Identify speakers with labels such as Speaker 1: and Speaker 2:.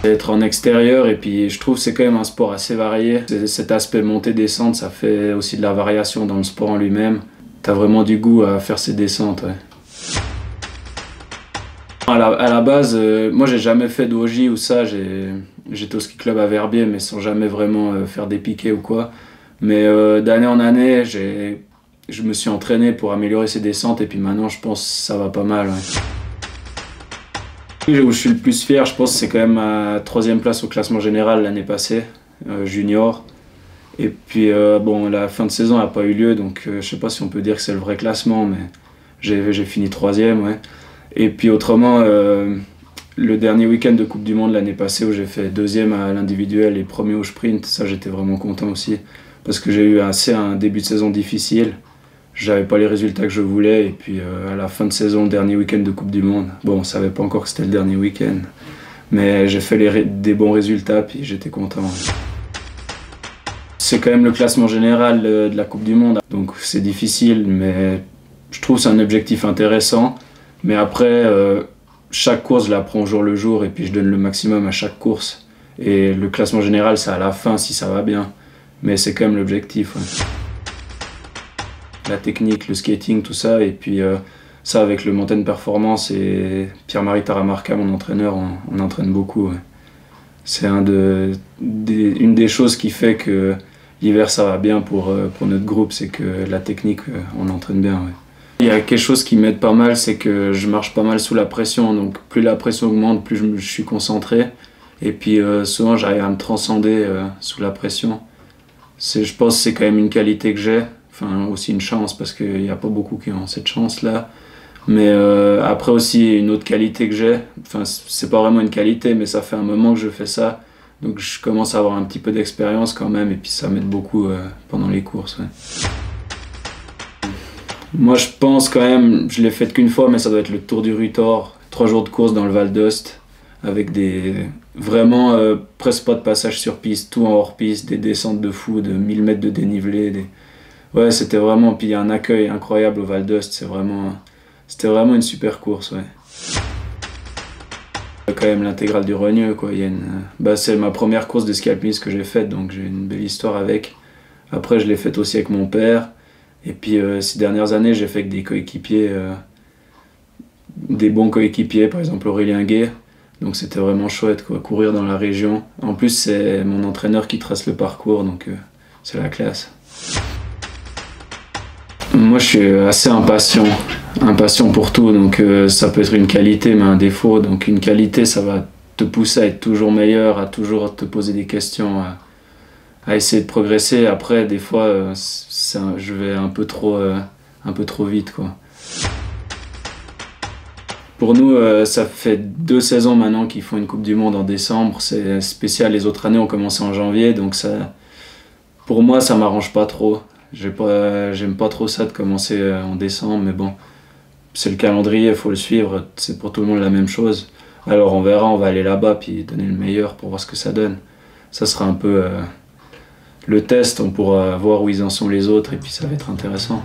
Speaker 1: Être en extérieur, et puis je trouve que c'est quand même un sport assez varié. Cet aspect montée-descente, ça fait aussi de la variation dans le sport en lui-même. T'as vraiment du goût à faire ces descentes. Ouais. À la base, moi j'ai jamais fait d'OJ ou ça. J'étais au ski club à Verbier, mais sans jamais vraiment faire des piquets ou quoi. Mais d'année en année, je me suis entraîné pour améliorer ces descentes, et puis maintenant je pense que ça va pas mal. Ouais. Où je suis le plus fier, je pense, c'est quand même ma 3e place au classement général l'année passée, junior. Et puis bon, la fin de saison n'a pas eu lieu, donc je sais pas si on peut dire que c'est le vrai classement, mais j'ai fini 3e, ouais. Et puis autrement, le dernier week-end de Coupe du Monde l'année passée, où j'ai fait 2e à l'individuel et 1er au sprint, ça j'étais vraiment content aussi, parce que j'ai eu un début de saison difficile. J'avais pas les résultats que je voulais, et puis à la fin de saison, le dernier week-end de Coupe du Monde, bon, on savait pas encore que c'était le dernier week-end, mais j'ai fait des bons résultats, puis j'étais content. C'est quand même le classement général de la Coupe du Monde, donc c'est difficile, mais je trouve que c'est un objectif intéressant. Mais après, chaque course, je la prends au jour le jour, et puis je donne le maximum à chaque course. Et le classement général, c'est à la fin si ça va bien, mais c'est quand même l'objectif. Ouais. La technique, le skating, tout ça, et puis ça avec le Mountain Performance et Pierre-Marie Taramarca, mon entraîneur, on entraîne beaucoup. Ouais. C'est une des choses qui fait que l'hiver ça va bien pour notre groupe, c'est que la technique, on entraîne bien. Ouais. Il y a quelque chose qui m'aide pas mal, c'est que je marche pas mal sous la pression, donc plus la pression augmente, plus je suis concentré, et puis souvent j'arrive à me transcender sous la pression. Je pense que c'est quand même une qualité que j'ai. Enfin, aussi une chance, parce qu'il n'y a pas beaucoup qui ont cette chance-là. Mais après aussi, une autre qualité que j'ai, enfin, c'est pas vraiment une qualité, mais ça fait un moment que je fais ça. Donc je commence à avoir un petit peu d'expérience quand même, et puis ça m'aide beaucoup pendant les courses. Ouais. Moi je pense quand même, je l'ai fait qu'une fois, mais ça doit être le Tour du Rutor. 3 jours de course dans le Val d'Ost, avec vraiment presque pas de passage sur piste, tout en hors piste, des descentes de fou, de 1000 mètres de dénivelé. Ouais, c'était vraiment, puis il y a un accueil incroyable au Val d'Ost, c'était vraiment une super course, ouais. Quand même l'intégrale du Rogneux, quoi. C'est ma première course de ski alpinisme que j'ai faite, donc j'ai une belle histoire avec. Après, je l'ai faite aussi avec mon père, et puis ces dernières années, j'ai fait avec des coéquipiers, des bons coéquipiers, par exemple Aurélien Guay, donc c'était vraiment chouette, quoi, courir dans la région. En plus, c'est mon entraîneur qui trace le parcours, donc c'est la classe. Moi je suis assez impatient pour tout, donc ça peut être une qualité mais un défaut. Donc une qualité, ça va te pousser à être toujours meilleur, à toujours te poser des questions, à essayer de progresser. Après des fois je vais un peu trop vite, quoi. Pour nous, ça fait 2 saisons maintenant qu'ils font une Coupe du Monde en décembre, c'est spécial. Les autres années ont commencé en janvier, donc ça, pour moi ça m'arrange pas trop. J'aime pas trop ça de commencer en décembre, mais bon, c'est le calendrier, il faut le suivre, c'est pour tout le monde la même chose. Alors on verra, on va aller là-bas puis donner le meilleur pour voir ce que ça donne. Ça sera un peu le test, on pourra voir où ils en sont les autres, et puis ça va être intéressant.